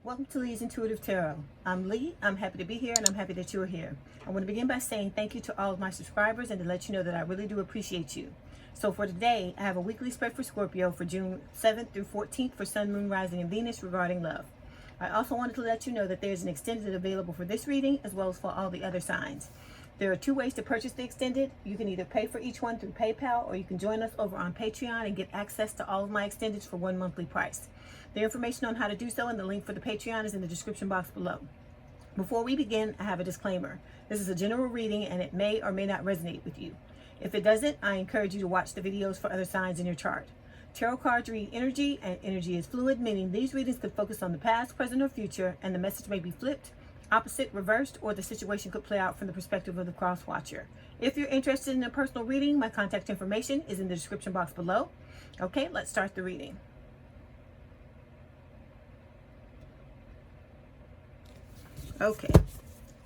Welcome to Lee's Intuitive Tarot. I'm Lee. I'm happy to be here and I'm happy that you're here. I want to begin by saying thank you to all of my subscribers and to let you know that I really do appreciate you. So for today, I have a weekly spread for Scorpio for June 7th through 14th for Sun, Moon, Rising, and Venus regarding love. I also wanted to let you know that there's an extended available for this reading as well as for all the other signs. There are two ways to purchase the extended. You can either pay for each one through PayPal or you can join us over on Patreon and get access to all of my extendeds for one monthly price. The information on how to do so and the link for the Patreon is in the description box below. Before we begin, I have a disclaimer. This is a general reading and it may or may not resonate with you. If it doesn't, I encourage you to watch the videos for other signs in your chart. Tarot cards read energy, and energy is fluid, meaning these readings could focus on the past, present, or future, and the message may be flipped, opposite, reversed, or the situation could play out from the perspective of the cross watcher. If you're interested in a personal reading, my contact information is in the description box below. Okay, let's start the reading. Okay,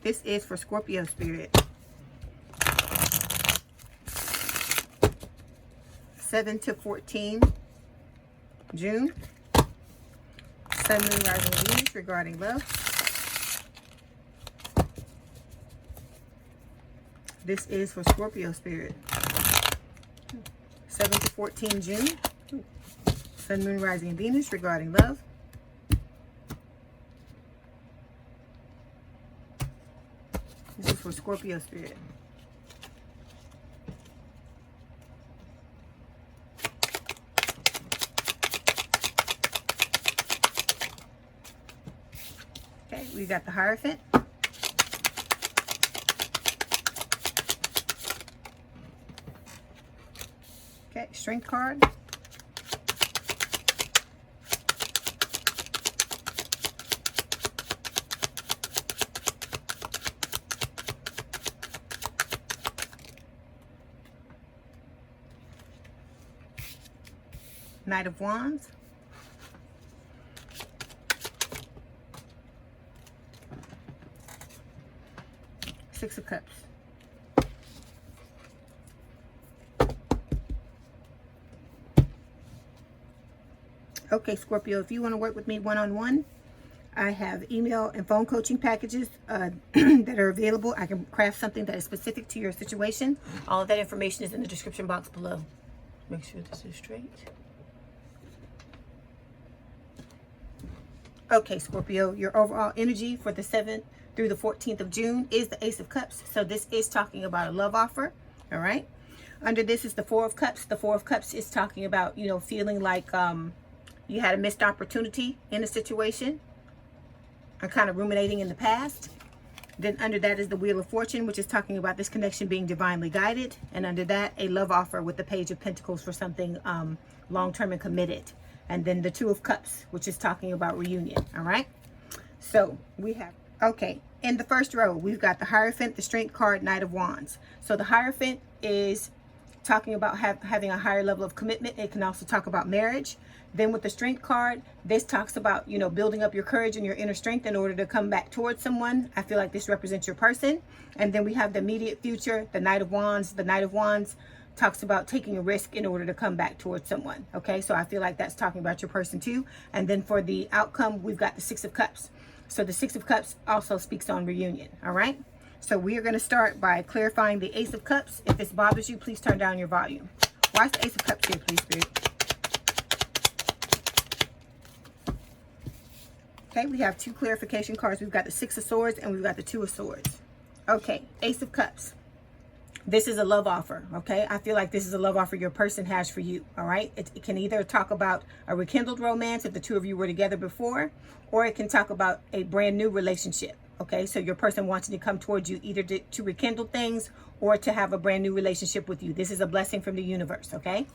this is for Scorpio spirit. 7 to 14 June. Sun, Moon, Rising, and Venus regarding love. This is for Scorpio spirit. 7 to 14 June. Sun, Moon, Rising, and Venus regarding love. This is for Scorpio spirit. Okay, we got the Hierophant. Okay, Strength card. Knight of Wands. Six of Cups. Okay, Scorpio, if you want to work with me one-on-one, I have email and phone coaching packages that are available. I can craft something that is specific to your situation. All of that information is in the description box below. Make sure this is straight. Okay, Scorpio, your overall energy for the 7th through the 14th of June is the Ace of Cups. So this is talking about a love offer, all right? Under this is the Four of Cups. The Four of Cups is talking about, you know, feeling like you had a missed opportunity in a situation or kind of ruminating in the past. Then under that is the Wheel of Fortune, which is talking about this connection being divinely guided. And under that, a love offer with the Page of Pentacles for something long-term and committed. And then the Two of Cups, which is talking about reunion, all right? So we have, okay, in the first row, we've got the Hierophant, the Strength card, Knight of Wands. So the Hierophant is talking about having a higher level of commitment. It can also talk about marriage. Then with the Strength card, this talks about, you know, building up your courage and your inner strength in order to come back towards someone. I feel like this represents your person. And then we have the immediate future, the Knight of Wands. The Knight of Wands talks about taking a risk in order to come back towards someone. Okay, so I feel like that's talking about your person too. And then for the outcome, we've got the Six of Cups. So the Six of Cups also speaks on reunion. All right, so we are going to start by clarifying the Ace of Cups. If this bothers you, please turn down your volume. Why is the Ace of Cups here, please, Spirit? Okay, we have two clarification cards. We've got the Six of Swords and we've got the Two of Swords. Okay, Ace of Cups. This is a love offer, okay? I feel like this is a love offer your person has for you, all right? It can either talk about a rekindled romance if the two of you were together before, or it can talk about a brand new relationship, okay? So your person wants to come towards you either to rekindle things or to have a brand new relationship with you. This is a blessing from the universe, okay?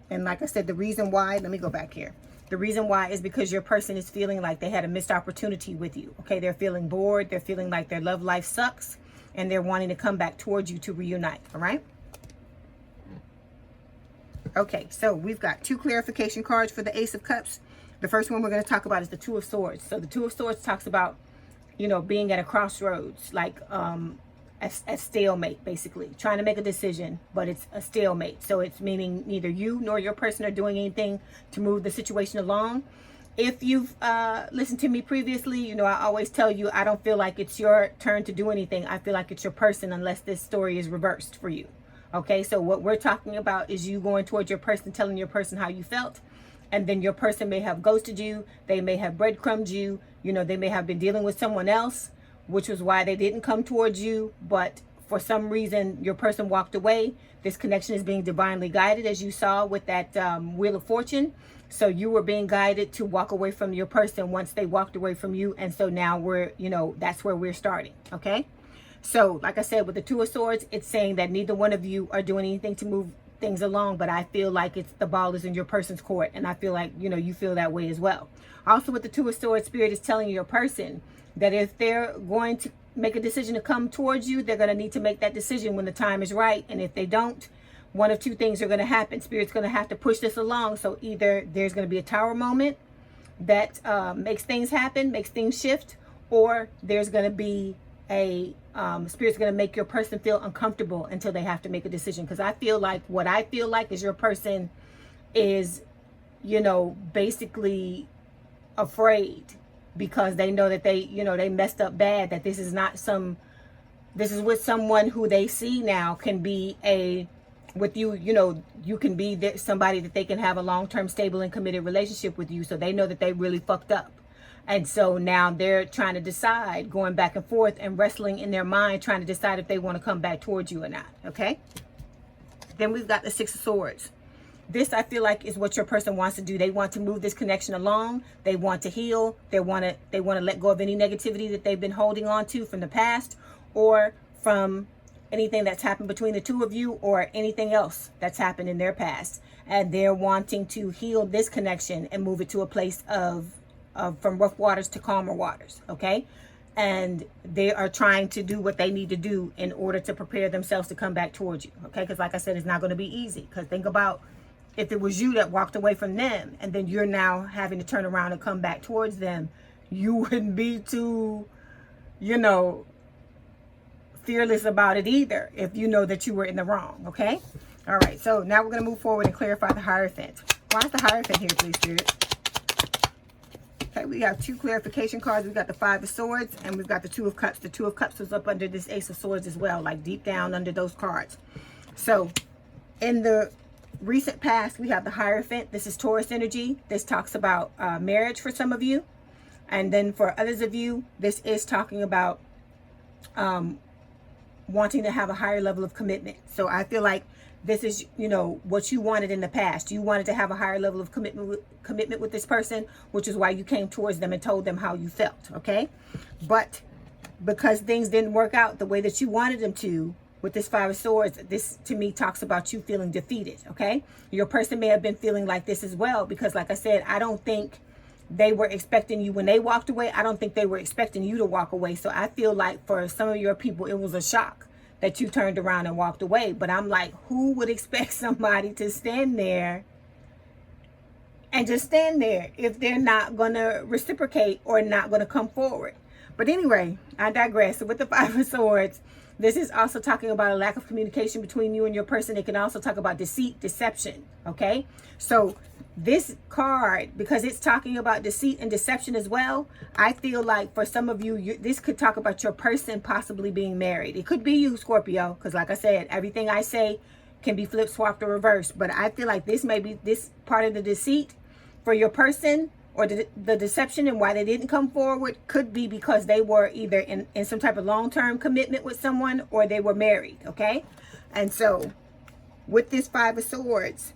And like I said, the reason why, let me go back here. The reason why is because your person is feeling like they had a missed opportunity with you. Okay, they're feeling bored. They're feeling like their love life sucks. And they're wanting to come back towards you to reunite. All right? Okay, so we've got two clarification cards for the Ace of Cups. The first one we're going to talk about is the Two of Swords. So the Two of Swords talks about, you know, being at a crossroads. Like a stalemate, basically trying to make a decision, but it's a stalemate. So it's meaning neither you nor your person are doing anything to move the situation along. If you've listened to me previously, you know I always tell you I don't feel like it's your turn to do anything. I feel like it's your person, unless this story is reversed for you. Okay, so what we're talking about is you going towards your person, telling your person how you felt, and then your person may have ghosted you, they may have breadcrumbed you, you know, they may have been dealing with someone else, which was why they didn't come towards you, but for some reason your person walked away. This connection is being divinely guided, as you saw with that Wheel of Fortune. So you were being guided to walk away from your person once they walked away from you. And so now we're, you know, that's where we're starting. Okay. So like I said, with the Two of Swords, it's saying that neither one of you are doing anything to move things along, but I feel like it's the ball is in your person's court. And I feel like, you know, you feel that way as well. Also with the Two of Swords, Spirit is telling your person that if they're going to make a decision to come towards you, they're going to need to make that decision when the time is right. And if they don't, one of two things are going to happen. Spirit's going to have to push this along. So either there's going to be a tower moment that makes things happen, makes things shift, or there's going to be a Spirit's going to make your person feel uncomfortable until they have to make a decision. Because I feel like what I feel like is your person is, you know, basically afraid because they know that they, you know, they messed up bad, that this is not this is with someone who they see now can be with you, you know, you can be somebody that they can have a long-term stable and committed relationship with you. So they know that they really fucked up. And so now they're trying to decide, going back and forth and wrestling in their mind, trying to decide if they want to come back towards you or not. Okay. Then we've got the Six of Swords. This, I feel like, is what your person wants to do. They want to move this connection along. They want to heal. They want to let go of any negativity that they've been holding on to from the past, or from anything that's happened between the two of you, or anything else that's happened in their past. And they're wanting to heal this connection and move it to a place of from rough waters to calmer waters. Okay. And they are trying to do what they need to do in order to prepare themselves to come back towards you. Okay. Because like I said, it's not going to be easy. Because think about if it was you that walked away from them and then you're now having to turn around and come back towards them, you wouldn't be too, you know, fearless about it either, if you know that you were in the wrong. Okay. All right. So now we're going to move forward and clarify the Hierophant. Why is the Hierophant here, please, Spirit? Okay. We have two clarification cards. We got the Five of Swords and we've got the Two of Cups. The Two of Cups was up under this Ace of Swords as well, like deep down under those cards. So in the recent past, we have the Hierophant. This is Taurus energy. This talks about marriage for some of you. And then for others of you, this is talking about wanting to have a higher level of commitment. So I feel like this is, you know, what you wanted in the past. You wanted to have a higher level of commitment with this person, which is why you came towards them and told them how you felt. Okay. But because things didn't work out the way that you wanted them to, with this Five of Swords, this to me talks about you feeling defeated. Okay. Your person may have been feeling like this as well, because like I said, I don't think they were expecting you when they walked away. I don't think they were expecting you to walk away. So I feel like for some of your people, it was a shock that you turned around and walked away. But I'm like, who would expect somebody to stand there and just stand there if they're not going to reciprocate or not going to come forward? But anyway, I digress. So with the Five of Swords, this is also talking about a lack of communication between you and your person. It can also talk about deceit, deception. Okay. So this card, because it's talking about deceit and deception as well, I feel like for some of you, this could talk about your person possibly being married. It could be you, Scorpio, because like I said, everything I say can be flip, swapped, or reversed. But I feel like this may be this part of the deceit for your person, or the deception and why they didn't come forward could be because they were either in some type of long-term commitment with someone, or they were married. Okay. And so with this Five of Swords,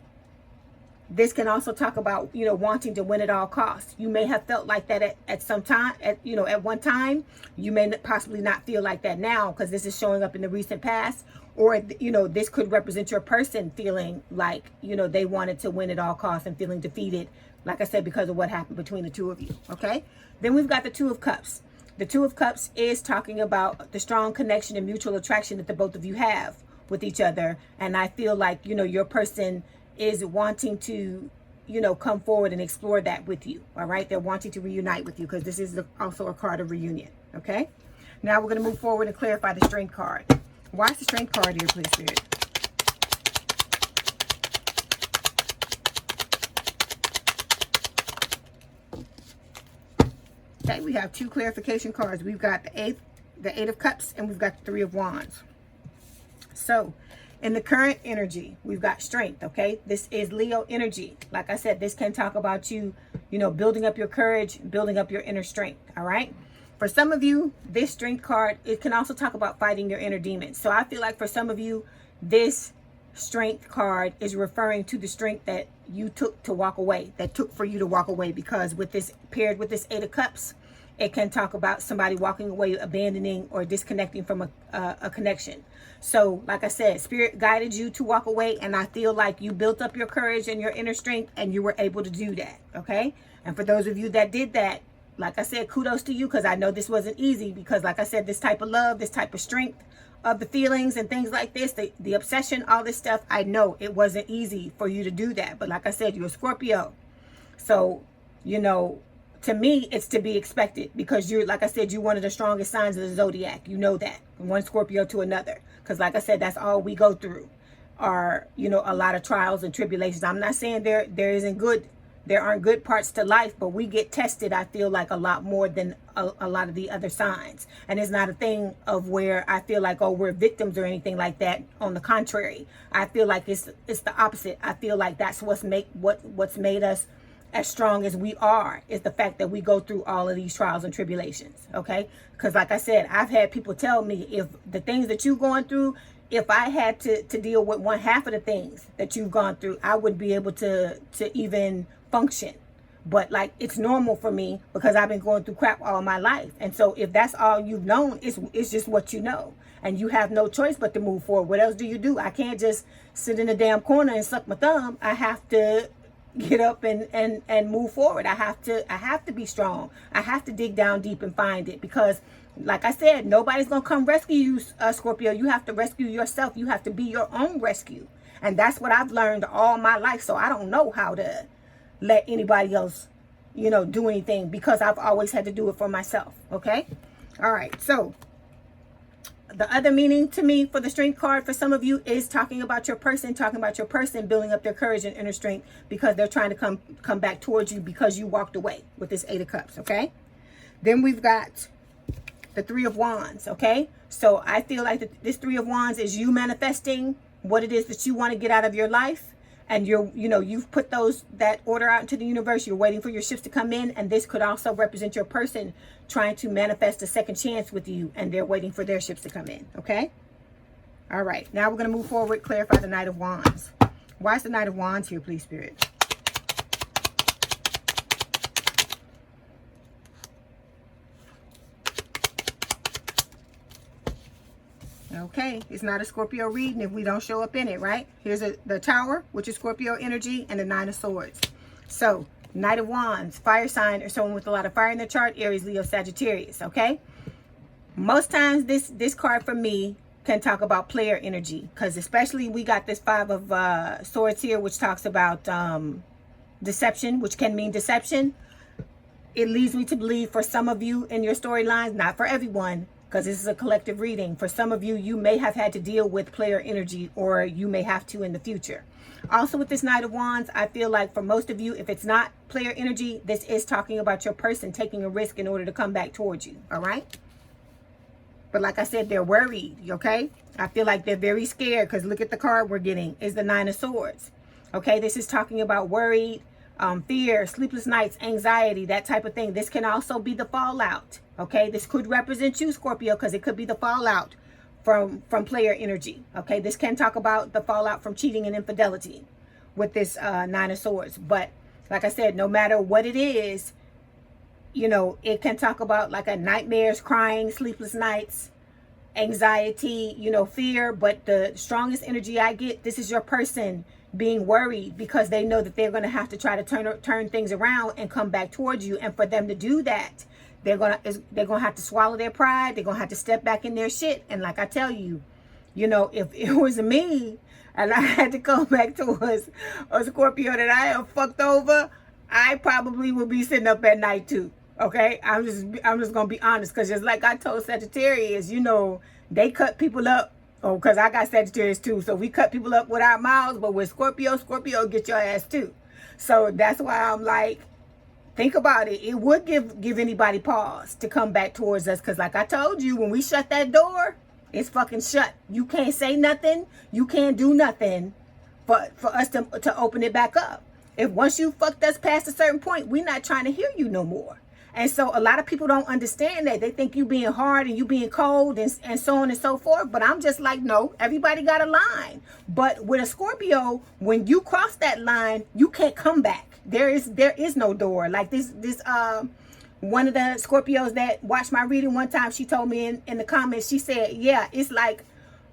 this can also talk about, you know, wanting to win at all costs. You may have felt like that at some time, at one time. You may possibly not feel like that now, because this is showing up in the recent past. Or, you know, this could represent your person feeling like, you know, they wanted to win at all costs and feeling defeated, like I said, because of what happened between the two of you. Okay. Then we've got the Two of Cups. The Two of Cups is talking about the strong connection and mutual attraction that the both of you have with each other. And I feel like, you know, your person is wanting to, you know, come forward and explore that with you. All right. They're wanting to reunite with you, because this is also a card of reunion. Okay. Now we're going to move forward and clarify the strength card. Why is the strength card here, please, Spirit? Okay, we have two clarification cards. We've got the Eight of Cups, and we've got the Three of Wands. So, in the current energy, we've got strength, okay? This is Leo energy. Like I said, this can talk about you, building up your courage, building up your inner strength, all right? For some of you, this strength card, it can also talk about fighting your inner demons. So I feel like for some of you, this strength card is referring to the strength that you took to walk away, that took for you to walk away, because with this, paired with this Eight of Cups, it can talk about somebody walking away, abandoning or disconnecting from a connection. So like I said, Spirit guided you to walk away, and I feel like you built up your courage and your inner strength, and you were able to do that, okay? And for those of you that did that, like I said, kudos to you, because I know this wasn't easy, because like I said, this type of love, this type of strength of the feelings and things like this, the obsession, all this stuff, I know it wasn't easy for you to do that. But like I said, you're a Scorpio. So, to me, it's to be expected, because you're, like I said, you're one of the strongest signs of the zodiac. You know that, from one Scorpio to another. Because like I said, that's all we go through are, a lot of trials and tribulations. I'm not saying there aren't good parts to life, but we get tested, I feel like, a lot more than a lot of the other signs. And it's not a thing of where I feel like, oh, we're victims or anything like that. On the contrary, I feel like it's the opposite. I feel like that's what's made us as strong as we are, is the fact that we go through all of these trials and tribulations, okay? Because like I said, I've had people tell me, if the things that you're going through, if I had to deal with one half of the things that you've gone through, I wouldn't be able to even function. But like, it's normal for me, because I've been going through crap all my life. And so if that's all you've known, it's just what you know, and you have no choice but to move forward. What else do you do? I can't just sit in a damn corner and suck my thumb. I have to get up and move forward. I have to be strong. I have to dig down deep and find it, because like I said, nobody's gonna come rescue you, Scorpio. You have to rescue yourself. You have to be your own rescue. And that's what I've learned all my life. So I don't know how to let anybody else, do anything, because I've always had to do it for myself. Okay. All right. So the other meaning to me for the strength card for some of you is talking about your person building up their courage and inner strength, because they're trying to come back towards you, because you walked away with this Eight of Cups. Okay. Then we've got the Three of Wands. Okay. So I feel like this Three of Wands is you manifesting what it is that you want to get out of your life. And you've put that order out into the universe. You're waiting for your ships to come in. And this could also represent your person trying to manifest a second chance with you, and they're waiting for their ships to come in. Okay. All right. Now we're going to move forward, clarify the Knight of Wands. Why is the Knight of Wands here, please, Spirit? Okay, it's not a Scorpio reading if we don't show up in it, right? Here's the Tower, which is Scorpio energy, and the Nine of Swords. So, Knight of Wands, fire sign, or someone with a lot of fire in their chart, Aries, Leo, Sagittarius, okay? Most times, this card for me can talk about player energy, because especially we got this Five of Swords here, which talks about deception, which can mean deception. It leads me to believe for some of you in your storylines, not for everyone, because this is a collective reading. For some of you, you may have had to deal with player energy, or you may have to in the future. Also with this Knight of Wands, I feel like for most of you, if it's not player energy, this is talking about your person taking a risk in order to come back towards you, all right? But like I said, they're worried, okay? I feel like they're very scared, because look at the card we're getting is the Nine of Swords, okay? This is talking about worried, fear, sleepless nights, anxiety, that type of thing. This can also be the fallout. Okay, this could represent you, Scorpio, because it could be the fallout from player energy. Okay, this can talk about the fallout from cheating and infidelity with this Nine of Swords. But like I said, no matter what it is, it can talk about like a nightmares, crying, sleepless nights, anxiety, fear. But the strongest energy I get, this is your person being worried, because they know that they're going to have to try to turn things around and come back towards you. And for them to do that, they're gonna have to swallow their pride. They're gonna have to step back in their shit. And like I tell you, if it was me and I had to come back towards a Scorpio that I have fucked over, I probably would be sitting up at night too. Okay, I'm just gonna be honest, because just like I told Sagittarius, you know, they cut people up. Oh, because I got Sagittarius too, so we cut people up with our mouths. But with Scorpio, Scorpio get your ass too. So that's why I'm like, think about it. It would give anybody pause to come back towards us, because like I told you, when we shut that door, it's fucking shut. You can't say nothing. You can't do nothing for us to open it back up. If once you fucked us past a certain point, we're not trying to hear you no more. And so a lot of people don't understand that. They think you being hard and you being cold and so on and so forth. But I'm just like, no, everybody got a line. But with a Scorpio, when you cross that line, you can't come back. There is no door. Like this one of the Scorpios that watched my reading one time, she told me in the comments, she said, yeah, it's like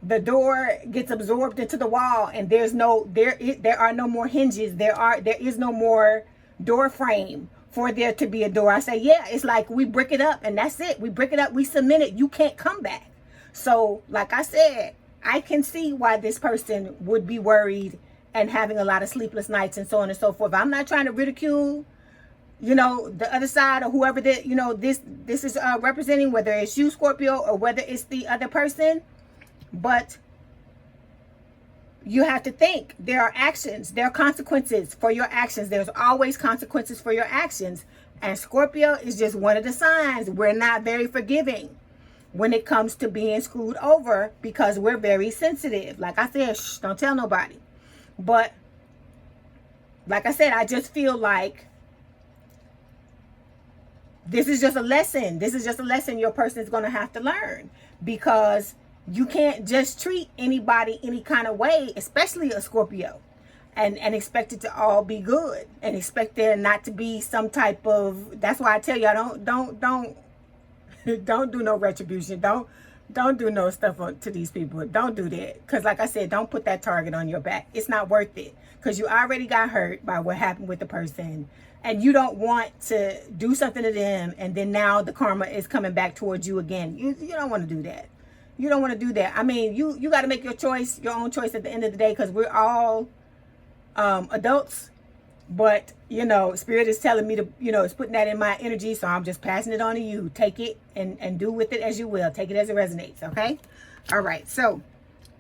the door gets absorbed into the wall, and there are no more hinges. There is no more door frame for there to be a door. I say, yeah, it's like we brick it up and that's it. We brick it up, we cement it. You can't come back. So like I said, I can see why this person would be worried and having a lot of sleepless nights and so on and so forth. I'm not trying to ridicule, you know, the other side or whoever that, you know, this is representing, whether it's you, Scorpio, or whether it's the other person. But you have to think, there are actions, there are consequences for your actions. There's always consequences for your actions. And Scorpio is just one of the signs. We're not very forgiving when it comes to being screwed over, because we're very sensitive. Like I said, shh, don't tell nobody. But like I said, I just feel like this is just a lesson. This is just a lesson your person is going to have to learn, because you can't just treat anybody any kind of way, especially a Scorpio, and expect it to all be good, and expect there not to be some type of, that's why I tell y'all, don't do no retribution. Don't do no stuff to these people. Don't do that. Because like I said, don't put that target on your back. It's not worth it. Because you already got hurt by what happened with the person. And you don't want to do something to them, and then now the karma is coming back towards you again. You don't want to do that. You don't want to do that. I mean, you got to make your choice, your own choice at the end of the day, because we're all adults. But, you know, Spirit is telling me to, you know, it's putting that in my energy. So I'm just passing it on to you. Take it and do with it as you will. Take it as it resonates. Okay. All right. So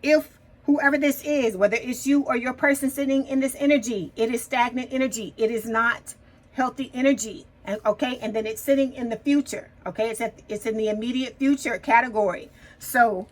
if whoever this is, whether it's you or your person sitting in this energy, it is stagnant energy. It is not healthy energy. And okay. And then it's sitting in the future. Okay. It's in the immediate future category. So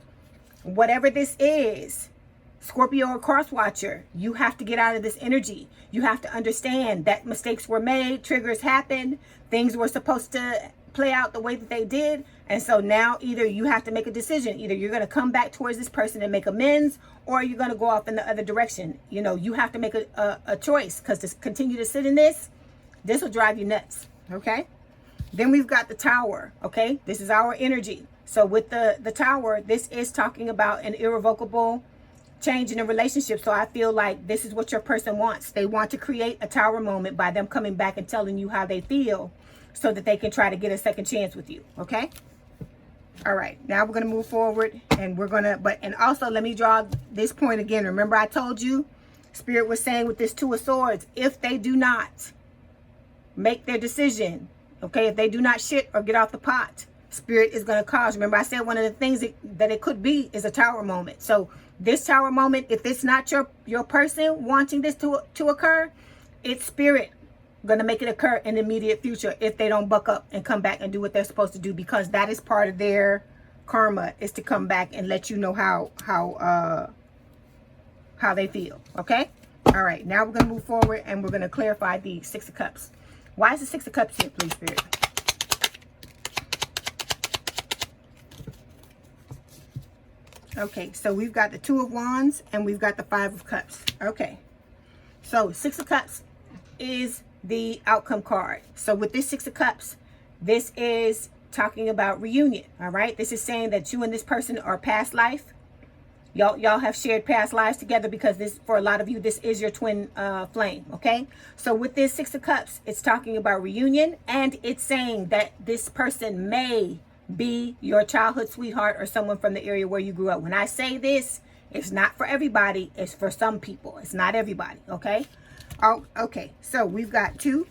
whatever this is, Scorpio or cross watcher, you have to get out of this energy. You have to understand that mistakes were made, triggers happened, things were supposed to play out the way that they did. And so now either you have to make a decision. Either you're going to come back towards this person and make amends, or you're going to go off in the other direction. You know, you have to make a choice, because to continue to sit in this will drive you nuts. Okay. Then we've got the Tower. Okay. This is our energy. So with the Tower, this is talking about an irrevocable change in a relationship. So I feel like this is what your person wants. They want to create a Tower moment by them coming back and telling you how they feel, so that they can try to get a second chance with you. Okay. All right. Now we're going to move forward, and we're going to, and also let me draw this point again. Remember I told you, Spirit was saying with this Two of Swords, if they do not make their decision, okay, if they do not shit or get off the pot, Spirit is going to cause. Remember I said one of the things that it could be is a Tower moment. So this Tower moment, if it's not your person wanting this to occur, it's Spirit going to make it occur in the immediate future if they don't buck up and come back and do what they're supposed to do, because that is part of their karma, is to come back and let you know how they feel. Okay. All right. Now we're going to move forward, and we're going to clarify the Six of Cups. Why is the Six of Cups here, please, Spirit? Okay, so we've got the Two of Wands and we've got the Five of Cups. Okay, so Six of Cups is the outcome card. So with this Six of Cups, this is talking about reunion. All right, this is saying that you and this person are past life. Y'all have shared past lives together, because this, for a lot of you, this is your twin flame. Okay, so with this Six of Cups, it's talking about reunion, and it's saying that this person may be your childhood sweetheart or someone from the area where you grew up. When I say this, it's not for everybody. It's for some people. It's not everybody. Okay. Oh, okay. So we've got two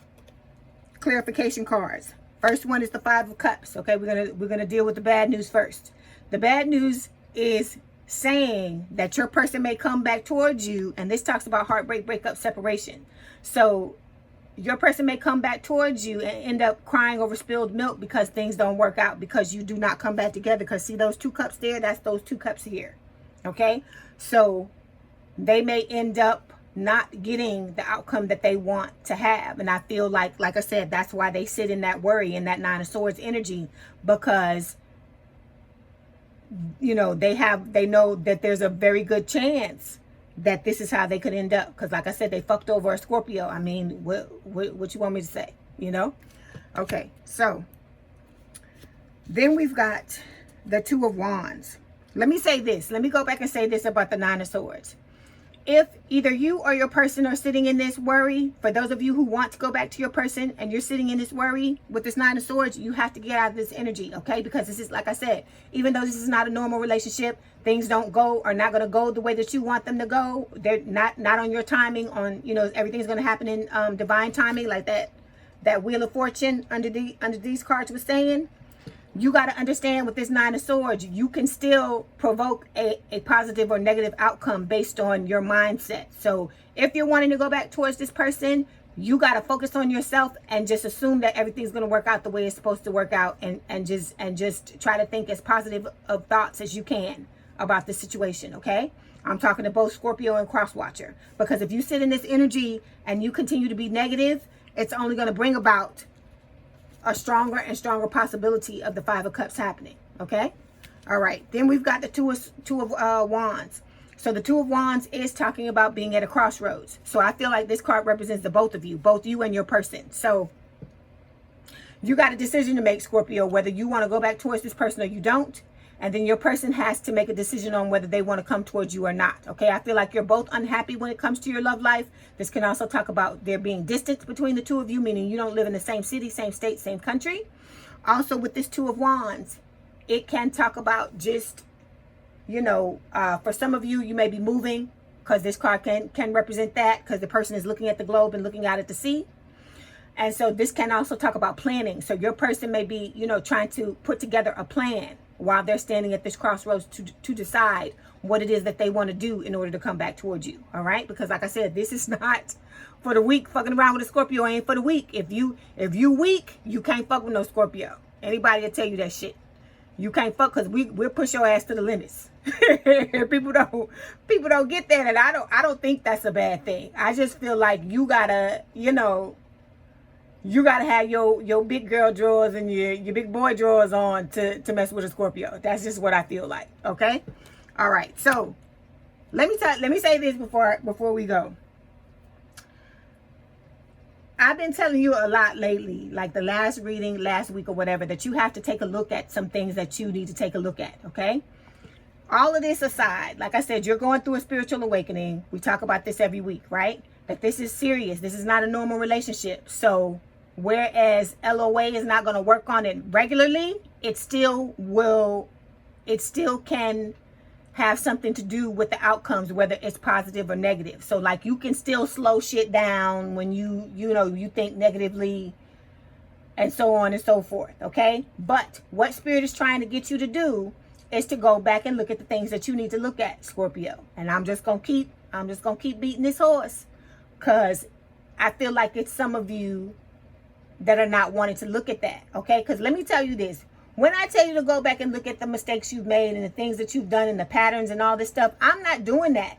clarification cards. First one is the Five of Cups. Okay, we're gonna deal with the bad news first. The bad news is saying that your person may come back towards you, and this talks about heartbreak, breakup, separation. So your person may come back towards you and end up crying over spilled milk because things don't work out, because you do not come back together. Because see those 2 cups there, that's those 2 cups here. Okay, so they may end up not getting the outcome that they want to have. And I feel like I said, that's why they sit in that worry and that Nine of Swords energy, because you know, they know that there's a very good chance that this is how they could end up. Because like I said, they fucked over a Scorpio. I mean, what you want me to say, you know? Okay, so then we've got the Two of Wands. Let me say this. Let me go back and say this about the Nine of Swords. If either you or your person are sitting in this worry, for those of you who want to go back to your person and you're sitting in this worry with this Nine of Swords, you have to get out of this energy, okay? Because this is, like I said, even though this is not a normal relationship, things don't go, are not going to go the way that you want them to go. They're not on your timing, on, you know, everything's going to happen in divine timing, like that Wheel of Fortune under these cards was saying. You got to understand with this Nine of Swords, you can still provoke a positive or negative outcome based on your mindset. So if you're wanting to go back towards this person, you got to focus on yourself and just assume that everything's going to work out the way it's supposed to work out, and just try to think as positive of thoughts as you can about the situation, okay? I'm talking to both Scorpio and Cross Watcher, because if you sit in this energy and you continue to be negative, it's only going to bring about a stronger and stronger possibility of the Five of Cups happening, okay? All right, then we've got the Two of Wands. So the Two of Wands is talking about being at a crossroads. So I feel like this card represents the both of you and your person. So you got a decision to make, Scorpio, whether you want to go back towards this person or you don't. And then your person has to make a decision on whether they want to come towards you or not. Okay, I feel like you're both unhappy when it comes to your love life. This can also talk about there being distance between the two of you, meaning you don't live in the same city, same state, same country. Also with this Two of Wands, it can talk about just, you know, for some of you, you may be moving, because this card can represent that, because the person is looking at the globe and looking out at the sea. And so this can also talk about planning. So your person may be, you know, trying to put together a plan while they're standing at this crossroads to decide what it is that they want to do in order to come back towards you. All right, because like I said, this is not for the weak. Fucking around with a Scorpio ain't for the weak. If you weak, you can't fuck with no Scorpio. Anybody will tell you that shit. You can't fuck, because we'll push your ass to the limits. people don't get that, and I don't think that's a bad thing. I just feel like you gotta, you know, you gotta have your big girl drawers and your big boy drawers on to mess with a Scorpio. That's just what I feel like. Okay, all right. So let me say this before we go. I've been telling you a lot lately, like the last reading last week or whatever, that you have to take a look at some things that you need to take a look at. Okay. All of this aside, like I said, you're going through a spiritual awakening. We talk about this every week, right? That this is serious. This is not a normal relationship. So whereas LOA is not going to work on it regularly, it still can have something to do with the outcomes, whether it's positive or negative. So like you can still slow shit down when you think negatively, and so on and so forth. Okay. But what Spirit is trying to get you to do is to go back and look at the things that you need to look at, Scorpio. And I'm just gonna keep beating this horse, because I feel like it's some of you that are not wanting to look at that. Okay, because let me tell you this. When I tell you to go back and look at the mistakes you've made and the things that you've done and the patterns and all this stuff, I'm not doing that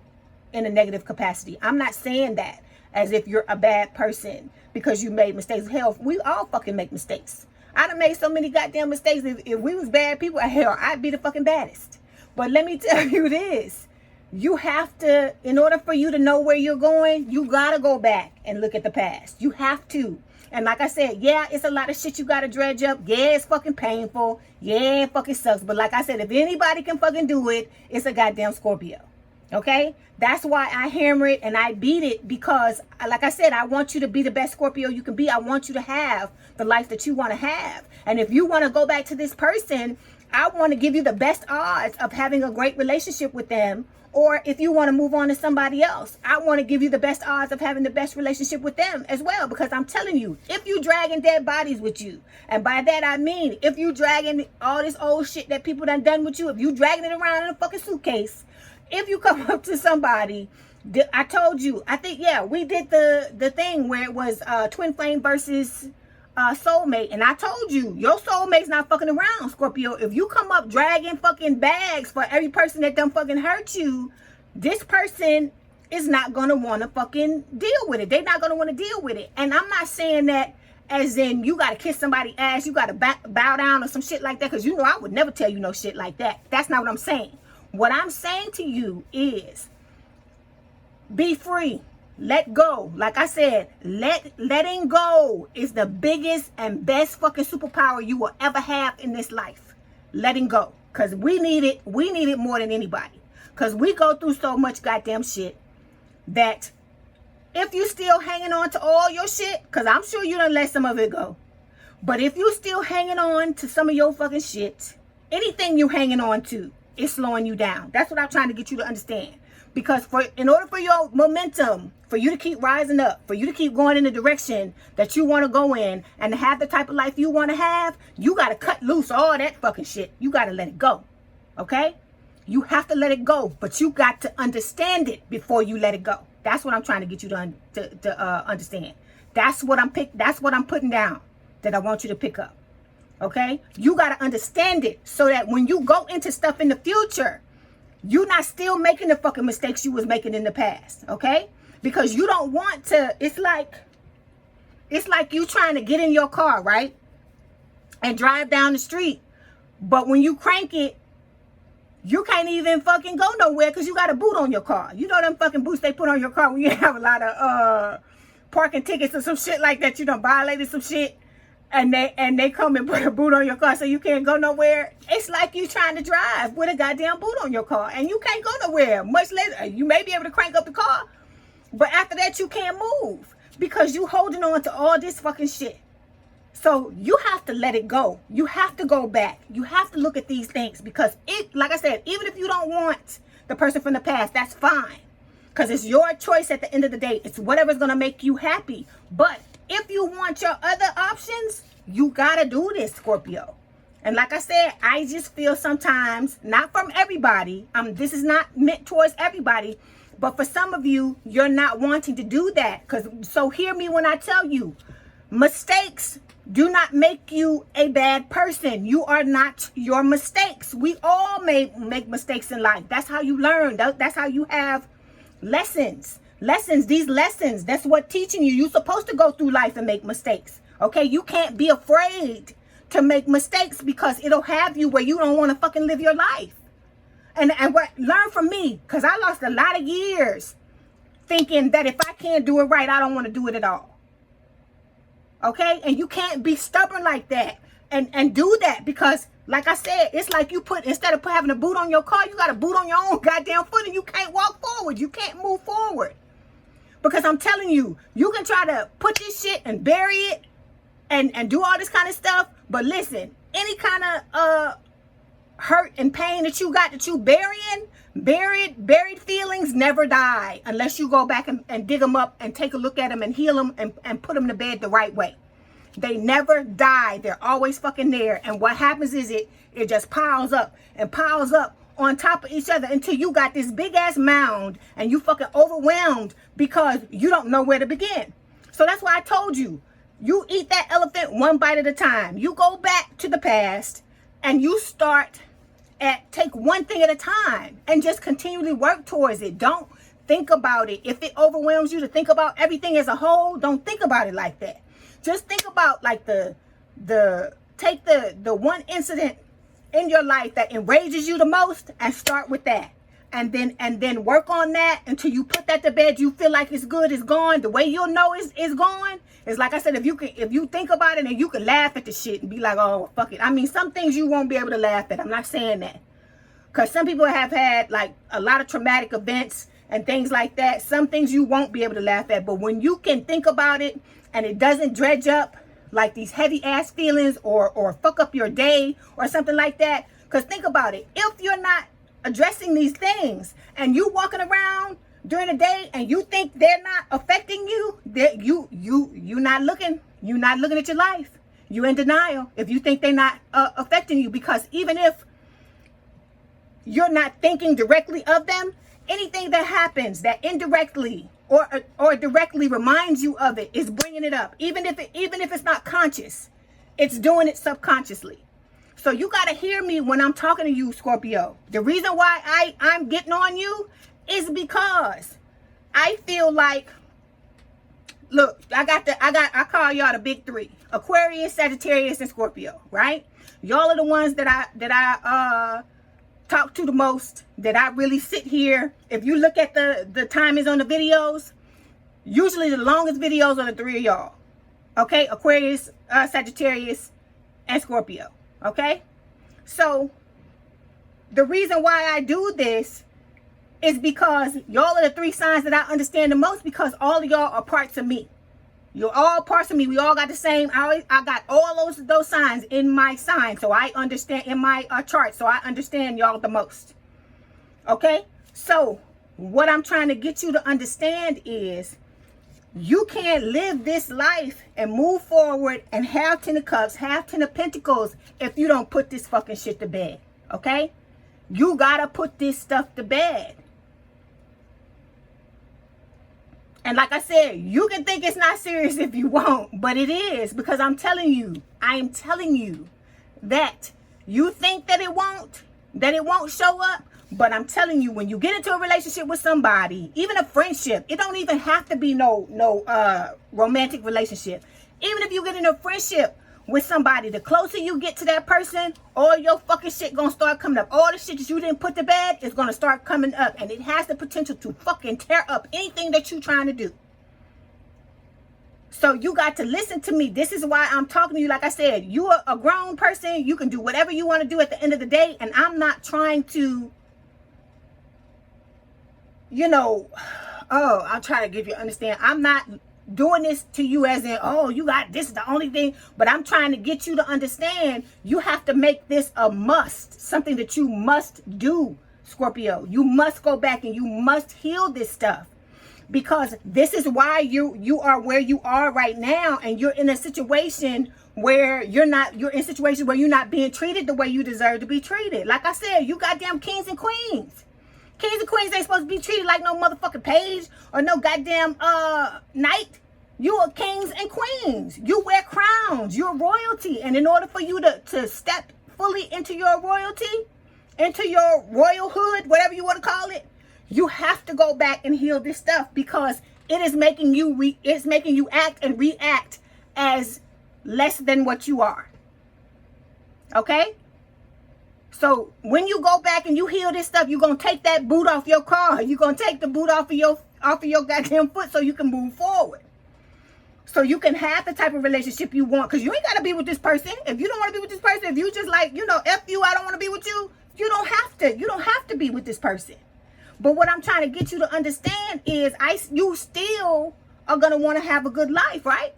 in a negative capacity. I'm not saying that as if you're a bad person because you made mistakes. Hell, we all fucking make mistakes. I done made so many goddamn mistakes. If we was bad people, hell, I'd be the fucking baddest. But let me tell you this. You have to, in order for you to know where you're going, you gotta go back and look at the past. You have to. And like I said, yeah, it's a lot of shit you gotta dredge up. Yeah, it's fucking painful. Yeah, it fucking sucks. But like I said, if anybody can fucking do it, it's a goddamn Scorpio. Okay? That's why I hammer it and I beat it, because like I said, I want you to be the best Scorpio you can be. I want you to have the life that you want to have. And if you want to go back to this person, I want to give you the best odds of having a great relationship with them, Or if you want to move on to somebody else, I want to give you the best odds of having the best relationship with them as well. Because I'm telling you, if you dragging dead bodies with you, and by that I mean, if you dragging all this old shit that people done with you, if you dragging it around in a fucking suitcase, if you come up to somebody, I told you, I think, yeah, we did the thing where it was twin flame versus soulmate, and I told you, your soulmate's not fucking around, Scorpio. If you come up dragging fucking bags for every person that done fucking hurt you, this person is not gonna want to fucking deal with it. They're not gonna want to deal with it. And I'm not saying that as in you gotta kiss somebody's ass, you gotta bow down or some shit like that, because you know I would never tell you no shit like that. That's not what I'm saying. What I'm saying to you is be free. Let go. Like I said, letting go is the biggest and best fucking superpower you will ever have in this life. Letting go. Because we need it. We need it more than anybody. Because we go through so much goddamn shit that if you still hanging on to all your shit, because I'm sure you done let some of it go. But if you still hanging on to some of your fucking shit, anything you hanging on to is slowing you down. That's what I'm trying to get you to understand. Because in order for your momentum, for you to keep rising up, for you to keep going in the direction that you want to go in and to have the type of life you want to have, you got to cut loose all that fucking shit. You got to let it go. Okay? You have to let it go, but you got to understand it before you let it go. That's what I'm trying to get you to understand. That's what I'm putting down that I want you to pick up. Okay? You got to understand it so that when you go into stuff in the future, you're not still making the fucking mistakes you was making in the past, okay? Because you don't want to, it's like you trying to get in your car, right? And drive down the street. But when you crank it, you can't even fucking go nowhere because you got a boot on your car. You know them fucking boots they put on your car when you have a lot of parking tickets or some shit like that. You done violated some shit. And they come and put a boot on your car so you can't go nowhere. It's like you trying to drive with a goddamn boot on your car and you can't go nowhere. Much later, you may be able to crank up the car, but after that you can't move because you holding on to all this fucking shit. So you have to let it go. You have to go back. You have to look at these things because it, like I said, even if you don't want the person from the past, that's fine. Because it's your choice at the end of the day. It's whatever's going to make you happy. But if you want your other options, you got to do this, Scorpio. And like I said, I just feel sometimes, not from everybody, this is not meant towards everybody, but for some of you, you're not wanting to do that. So hear me when I tell you, mistakes do not make you a bad person. You are not your mistakes. We all make mistakes in life. That's how you learn. That's how you have lessons. These lessons, that's what teaching you. You're supposed to go through life and make mistakes. Okay, you can't be afraid to make mistakes because it'll have you where you don't want to fucking live your life. And what learn from me, because I lost a lot of years thinking that if I can't do it right, I don't want to do it at all. Okay, and you can't be stubborn like that and do that because, like I said, it's like you instead of having a boot on your car, you got a boot on your own goddamn foot and you can't walk forward. You can't move forward. Because I'm telling you, you can try to put this shit and bury it and do all this kind of stuff. But listen, any kind of hurt and pain that you got that you buried feelings never die unless you go back and dig them up and take a look at them and heal them and put them to bed the right way. They never die. They're always fucking there. And what happens is it just piles up and piles up on top of each other until you got this big ass mound and you fucking overwhelmed because you don't know where to begin. So that's why I told you, you eat that elephant one bite at a time. You go back to the past and you take one thing at a time and just continually work towards it. Don't think about it. If it overwhelms you to think about everything as a whole, don't think about it like that. Just think about like take the one incident in your life that enrages you the most and start with that. And then work on that until you put that to bed. You feel like it's good, it's gone. The way you'll know it's gone is, like I said, if you think about it and you can laugh at the shit and be like, oh, fuck it. I mean, some things you won't be able to laugh at. I'm not saying that. Because some people have had like a lot of traumatic events and things like that. Some things you won't be able to laugh at. But when you can think about it and it doesn't dredge up like these heavy ass feelings or fuck up your day or something like that. Because think about it. If you're not addressing these things, and you walking around during the day and you think they're not affecting you, that you're not looking at your life. You're in denial if you think they're not affecting you, because even if you're not thinking directly of them, anything that happens that indirectly or directly reminds you of it is bringing it up. Even if it's not conscious, it's doing it subconsciously. So you got to hear me when I'm talking to you, Scorpio. The reason why I'm getting on you is because I feel like, look, I call y'all the big three: Aquarius, Sagittarius, and Scorpio, right? Y'all are the ones that I talk to the most, that I really sit here. If you look at the timings on the videos, usually the longest videos are the three of y'all. Okay, Aquarius, Sagittarius, and Scorpio. Okay, so the reason why I do this is because y'all are the three signs that I understand the most, because all of y'all are parts of me. You're all parts of me. We all got the same. I got all those signs in my sign, so I understand, in my chart, so I understand y'all the most. Okay, so what I'm trying to get you to understand is, you can't live this life and move forward and have 10 of cups, have 10 of pentacles, if you don't put this fucking shit to bed. Okay, you gotta put this stuff to bed. And like I said, you can think it's not serious if you want, but it is, because I'm telling you, I am telling you that you think that it won't show up. But I'm telling you, when you get into a relationship with somebody, even a friendship, it don't even have to be no romantic relationship. Even if you get in a friendship with somebody, the closer you get to that person, all your fucking shit gonna start coming up. All the shit that you didn't put to bed is gonna start coming up, and it has the potential to fucking tear up anything that you're trying to do. So you got to listen to me. This is why I'm talking to you. Like I said, you are a grown person. You can do whatever you want to do at the end of the day, and I'm not trying to, I'm trying to give you understand. I'm not doing this to you as in, oh, you got this is the only thing, but I'm trying to get you to understand you have to make this a must, something that you must do, Scorpio. You must go back and you must heal this stuff, because this is why you are where you are right now, and you're in a situation where you're not being treated the way you deserve to be treated. Like I said, you goddamn kings and queens. Kings and queens ain't supposed to be treated like no motherfucking page or no goddamn knight. You are kings and queens. You wear crowns. You're royalty. And in order for you to step fully into your royalty, into your royalhood, whatever you want to call it, you have to go back and heal this stuff, because it is making you act and react as less than what you are. Okay? So when you go back and you heal this stuff, you're going to take that boot off your car. You're going to take the boot off of your goddamn foot, so you can move forward. So you can have the type of relationship you want, because you ain't got to be with this person. If you don't want to be with this person, if you just like, F you, I don't want to be with you, you don't have to be with this person. But what I'm trying to get you to understand is you still are going to want to have a good life, right?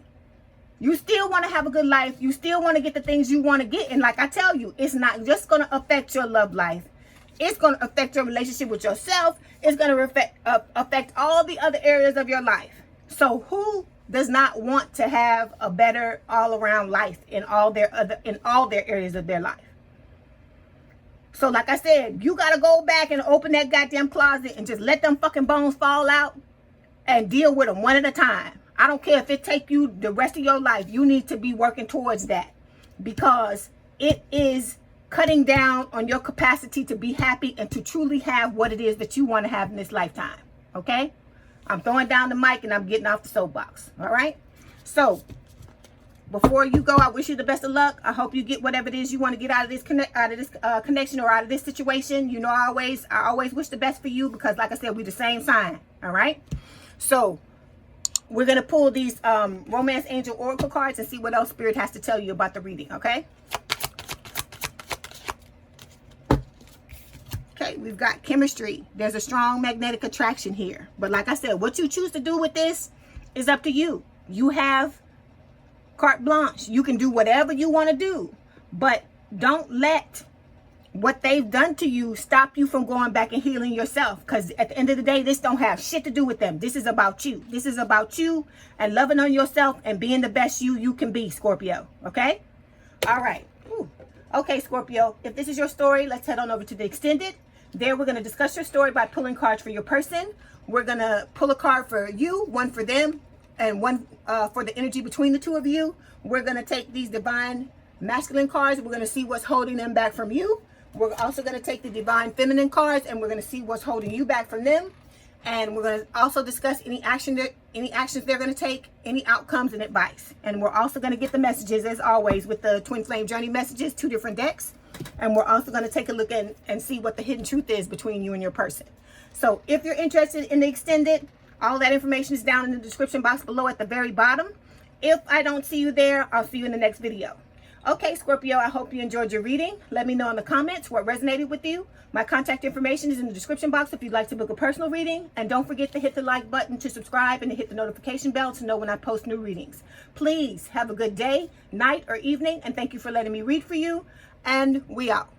You still want to have a good life. You still want to get the things you want to get. And like I tell you, it's not just going to affect your love life. It's going to affect your relationship with yourself. It's going to affect all the other areas of your life. So who does not want to have a better all-around life in all their areas of their life? So like I said, you got to go back and open that goddamn closet and just let them fucking bones fall out and deal with them one at a time. I don't care if it take you the rest of your life. You need to be working towards that, because it is cutting down on your capacity to be happy and to truly have what it is that you want to have in this lifetime. Okay? I'm throwing down the mic and I'm getting off the soapbox. All right? So before you go, I wish you the best of luck. I hope you get whatever it is you want to get out of this connection or out of this situation. I always wish the best for you, because like I said, we're the same sign. All right? So we're going to pull these Romance Angel Oracle cards and see what else Spirit has to tell you about the reading, okay? Okay, we've got chemistry. There's a strong magnetic attraction here. But like I said, what you choose to do with this is up to you. You have carte blanche. You can do whatever you want to do. But don't let what they've done to you stop you from going back and healing yourself. Because at the end of the day, this don't have shit to do with them. This is about you. This is about you and loving on yourself and being the best you can be, Scorpio. Okay? All right. Ooh. Okay, Scorpio, if this is your story, let's head on over to the extended. There, we're going to discuss your story by pulling cards for your person. We're going to pull a card for you, one for them, and one for the energy between the two of you. We're going to take these divine masculine cards. We're going to see what's holding them back from you. We're also going to take the divine feminine cards, and we're going to see what's holding you back from them. And we're going to also discuss any actions they're going to take, any outcomes and advice. And we're also going to get the messages, as always, with the Twin Flame Journey messages, 2 different decks. And we're also going to take a look and see what the hidden truth is between you and your person. So if you're interested in the extended, all that information is down in the description box below at the very bottom. If I don't see you there, I'll see you in the next video. Okay, Scorpio, I hope you enjoyed your reading. Let me know in the comments what resonated with you. My contact information is in the description box if you'd like to book a personal reading. And don't forget to hit the like button to subscribe and to hit the notification bell to know when I post new readings. Please have a good day, night, or evening. And thank you for letting me read for you. And we out.